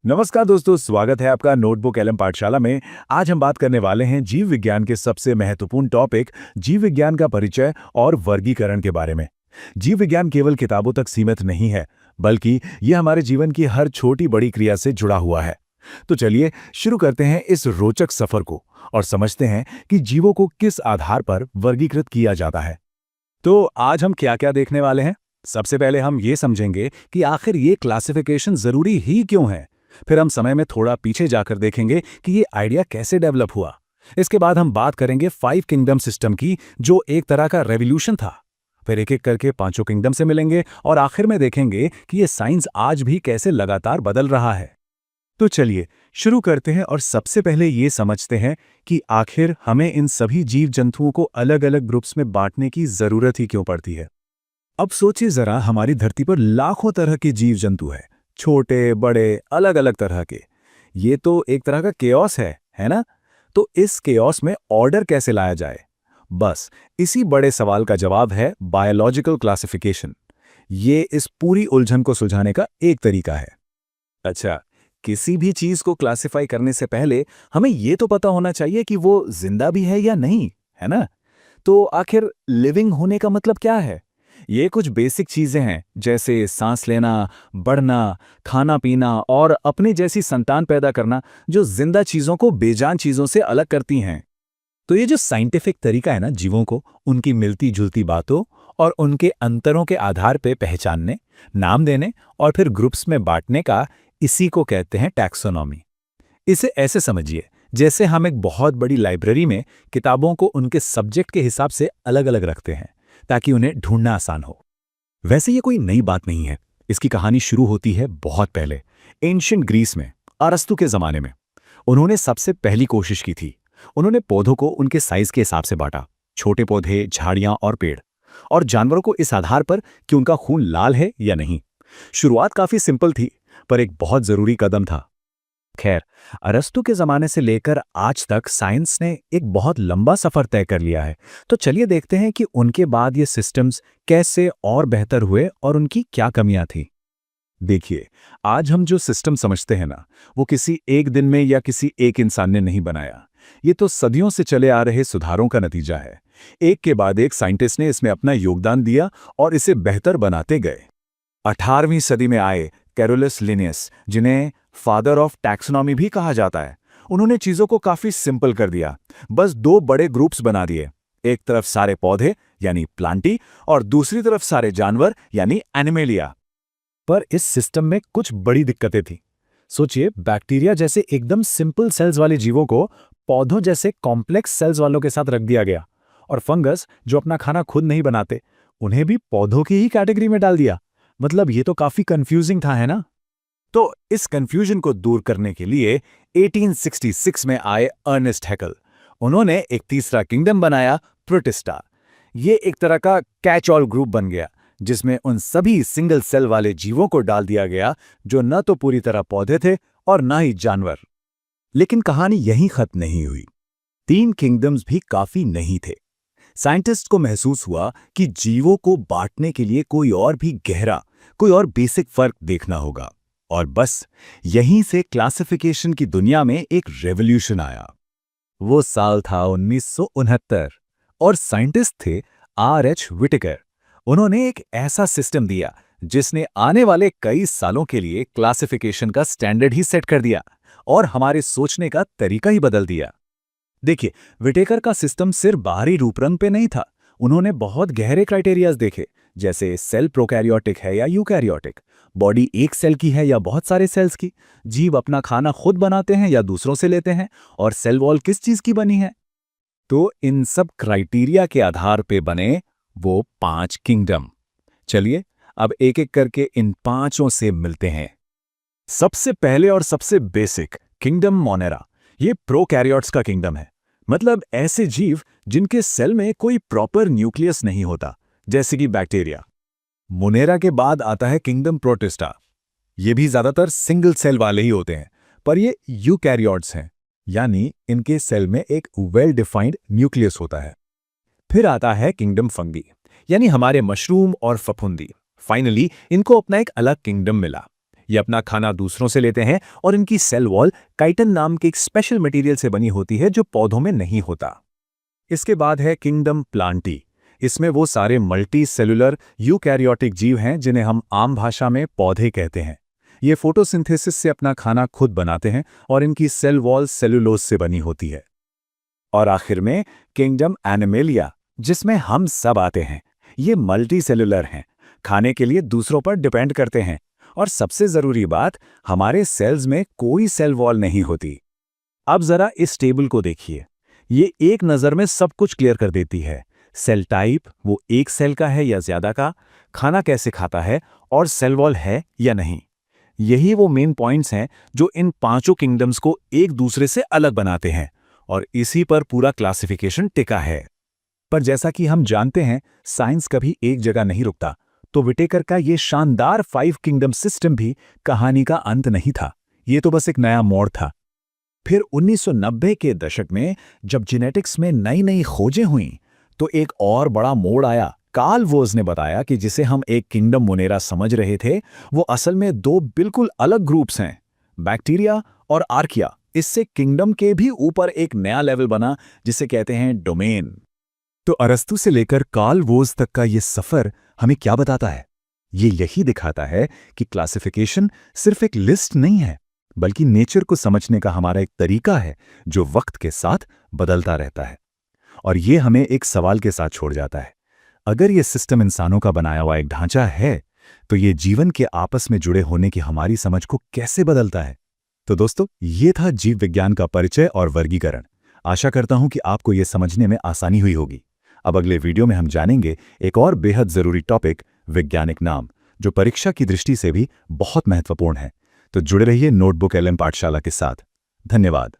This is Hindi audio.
नमस्कार दोस्तों, स्वागत है आपका नोटबुक एलएम पाठशाला में। आज हम बात करने वाले हैं जीव विज्ञान के सबसे महत्वपूर्ण टॉपिक जीव विज्ञान का परिचय और वर्गीकरण के बारे में। जीव विज्ञान केवल किताबों तक सीमित नहीं है, बल्कि यह हमारे जीवन की हर छोटी बड़ी क्रिया से जुड़ा हुआ है। तो चलिए शुरू करते हैं इस रोचक सफर को और समझते हैं कि जीवों को किस आधार पर वर्गीकृत किया जाता है। तो आज हम क्या क्या देखने वाले हैं। सबसे पहले हम ये समझेंगे कि आखिर ये क्लासिफिकेशन जरूरी ही क्यों है। फिर हम समय में थोड़ा पीछे जाकर देखेंगे कि ये आइडिया कैसे डेवलप हुआ। इसके बाद हम बात करेंगे 5 किंगडम सिस्टम की, जो एक तरह का रेवोल्यूशन था। फिर एक एक करके पांचों किंगडम से मिलेंगे और आखिर में देखेंगे कि ये साइंस आज भी कैसे लगातार बदल रहा है। तो चलिए शुरू करते हैं और सबसे पहले ये समझते हैं कि आखिर हमें इन सभी जीव जंतुओं को अलग अलग ग्रुप्स में बांटने की जरूरत ही क्यों पड़ती है। अब सोचिए जरा, हमारी धरती पर लाखों तरह के जीव जंतु हैं, छोटे बड़े अलग अलग तरह के। ये तो एक तरह का केओस है ना? तो इस केओस में ऑर्डर कैसे लाया जाए? बस इसी बड़े सवाल का जवाब है बायोलॉजिकल क्लासिफिकेशन। ये इस पूरी उलझन को सुलझाने का एक तरीका है। अच्छा, किसी भी चीज को क्लासिफाई करने से पहले हमें ये तो पता होना चाहिए कि वो जिंदा भी है या नहीं, है ना? तो आखिर लिविंग होने का मतलब क्या है? ये कुछ बेसिक चीजें हैं, जैसे सांस लेना, बढ़ना, खाना पीना और अपने जैसी संतान पैदा करना, जो जिंदा चीजों को बेजान चीजों से अलग करती हैं। तो ये जो साइंटिफिक तरीका है ना, जीवों को उनकी मिलती जुलती बातों और उनके अंतरों के आधार पर पहचानने, नाम देने और फिर ग्रुप्स में बांटने का, इसी को कहते हैं टैक्सोनॉमी। इसे ऐसे समझिए जैसे हम एक बहुत बड़ी लाइब्रेरी में किताबों को उनके सब्जेक्ट के हिसाब से अलग अलग रखते हैं, ताकि उन्हें ढूंढना आसान हो। वैसे ये कोई नई बात नहीं है। इसकी कहानी शुरू होती है बहुत पहले, एंशिएंट ग्रीस में, अरस्तु के जमाने में। उन्होंने सबसे पहली कोशिश की थी। उन्होंने पौधों को उनके साइज के हिसाब से बांटा, छोटे पौधे, झाड़ियां और पेड़, और जानवरों को इस आधार पर कि उनका खून लाल है या नहीं। शुरुआत काफी सिंपल थी, पर एक बहुत जरूरी कदम था। खैर, अरस्तु के जमाने से लेकर आज तक साइंस ने एक बहुत लंबा सफर तय कर लिया है। तो चलिए देखते हैं कि उनके बाद ये सिस्टम्स कैसे और बेहतर हुए और उनकी क्या कमियां थी। देखिए, आज हम जो सिस्टम समझते हैं ना, वो किसी एक दिन में या किसी एक इंसान ने नहीं बनाया। ये तो सदियों से चले आ रहे सुधारों का नतीजा है। एक के बाद एक साइंटिस्ट ने इसमें अपना योगदान दिया और इसे बेहतर बनाते गए। 18वीं सदी में आए कैरोलस लिनियस, जिन्हें फादर ऑफ टैक्सोनॉमी भी कहा जाता है, उन्होंने चीजों को काफी सिंपल कर दिया। बस 2 बड़े ग्रुप्स बना दिए, एक तरफ सारे पौधे यानी प्लांटी और दूसरी तरफ सारे जानवर यानी एनिमेलिया। पर इस सिस्टम में कुछ बड़ी दिक्कतें थी। सोचिए, बैक्टीरिया जैसे एकदम सिंपल सेल्स वाले जीवों को पौधों जैसे कॉम्प्लेक्स सेल्स वालों के साथ रख दिया गया, और फंगस जो अपना खाना खुद नहीं बनाते, उन्हें भी पौधों की ही कैटेगरी में डाल दिया। मतलब ये तो काफी कंफ्यूजिंग था, है ना? तो इस कंफ्यूजन को दूर करने के लिए 1866 में आए अर्नेस्ट हैकल। उन्होंने एक तीसरा किंगडम बनाया, प्रोटिस्टा। ये एक तरह का कैच ऑल ग्रुप बन गया, जिसमें उन सभी सिंगल सेल वाले जीवों को डाल दिया गया जो न तो पूरी तरह पौधे थे और न ही जानवर। लेकिन कहानी यहीं खत्म नहीं हुई। 3 किंगडम्स भी काफी नहीं थे। साइंटिस्ट को महसूस हुआ कि जीवों को बांटने के लिए कोई और भी गहरा, कोई और बेसिक फर्क देखना होगा। और बस यहीं से क्लासिफिकेशन की दुनिया में एक रेवोल्यूशन आया। वो साल था 1969 और साइंटिस्ट थे R.H. व्हिटेकर। उन्होंने एक ऐसा सिस्टम दिया जिसने आने वाले कई सालों के लिए क्लासिफिकेशन का स्टैंडर्ड ही सेट कर दिया और हमारे सोचने का तरीका ही बदल दिया। देखिए, व्हिटेकर का सिस्टम सिर्फ बाहरी रूपरंग पे नहीं था। उन्होंने बहुत गहरे क्राइटेरियाज देखे, जैसे सेल प्रोकैरियोटिक है या यूकैरियोटिक, बॉडी एक सेल की है या बहुत सारे सेल्स की, जीव अपना खाना खुद बनाते हैं या दूसरों से लेते हैं, और सेल वॉल किस चीज की बनी है। तो इन सब क्राइटेरिया के आधार पे बने वो 5 किंगडम। चलिए अब एक एक करके इन पांचों से मिलते हैं। सबसे पहले और सबसे बेसिक किंगडम मोनेरा। ये प्रोकैरियोट्स का किंगडम है। मतलब ऐसे जीव जिनके सेल में कोई प्रॉपर न्यूक्लियस नहीं होता, जैसे कि बैक्टीरिया। मोनेरा के बाद आता है किंगडम प्रोटिस्टा। ये भी ज्यादातर सिंगल सेल वाले ही होते हैं, पर ये यूकैरियोट्स हैं, यानी इनके सेल में एक वेल डिफाइंड न्यूक्लियस होता है। फिर आता है किंगडम फंगी, यानी हमारे मशरूम और फफूंदी। फाइनली इनको अपना एक अलग किंगडम मिला। ये अपना खाना दूसरों से लेते हैं और इनकी सेल वॉल काइटिन नाम के एक स्पेशल मटेरियल से बनी होती है जो पौधों में नहीं होता। इसके बाद है किंगडम प्लांटी। इसमें वो सारे मल्टी सेलुलर यूकैरियोटिक जीव हैं जिन्हें हम आम भाषा में पौधे कहते हैं। ये फोटोसिंथेसिस से अपना खाना खुद बनाते हैं और इनकी सेल वॉल सेलुलोज से बनी होती है। और आखिर में किंगडम एनिमेलिया, जिसमें हम सब आते हैं। ये मल्टी सेलुलर हैं, खाने के लिए दूसरों पर डिपेंड करते हैं और सबसे जरूरी बात, हमारे सेल्स में कोई सेल वॉल नहीं होती। अब जरा इस टेबल को देखिए, ये एक नज़र में सब कुछ क्लियर कर देती है। सेल टाइप, वो एक सेल का है या ज्यादा का, खाना कैसे खाता है और सेल वॉल है या नहीं। यही वो मेन पॉइंट्स हैं जो इन पांचों किंगडम्स को एक दूसरे से अलग बनाते हैं और इसी पर पूरा क्लासिफिकेशन टिका है। पर जैसा कि हम जानते हैं, साइंस कभी एक जगह नहीं रुकता, तो विटेकर का ये शानदार 5 किंगडम सिस्टम भी कहानी का अंत नहीं था। ये तो बस एक नया मोड़ था। फिर 1990 के दशक में जब जेनेटिक्स में नई नई खोजें हुईं, तो एक और बड़ा मोड़ आया। कार्ल वोज ने बताया कि जिसे हम एक किंगडम मोनेरा समझ रहे थे, वो असल में 2 बिल्कुल अलग ग्रुप्स हैं, बैक्टीरिया और आर्किया। इससे किंगडम के भी ऊपर एक नया लेवल बना जिसे कहते हैं डोमेन। तो अरस्तु से लेकर कार्ल वोज तक का ये सफर हमें क्या बताता है? ये यही दिखाता है कि क्लासिफिकेशन सिर्फ एक लिस्ट नहीं है, बल्कि नेचर को समझने का हमारा एक तरीका है जो वक्त के साथ बदलता रहता है। और ये हमें एक सवाल के साथ छोड़ जाता है, अगर ये सिस्टम इंसानों का बनाया हुआ एक ढांचा है, तो ये जीवन के आपस में जुड़े होने की हमारी समझ को कैसे बदलता है? तो दोस्तों, ये था जीव विज्ञान का परिचय और वर्गीकरण। आशा करता हूं कि आपको ये समझने में आसानी हुई होगी। अब अगले वीडियो में हम जानेंगे एक और बेहद जरूरी टॉपिक, वैज्ञानिक नाम, जो परीक्षा की दृष्टि से भी बहुत महत्वपूर्ण है। तो जुड़े रहिए नोटबुक एलएम पाठशाला के साथ। धन्यवाद।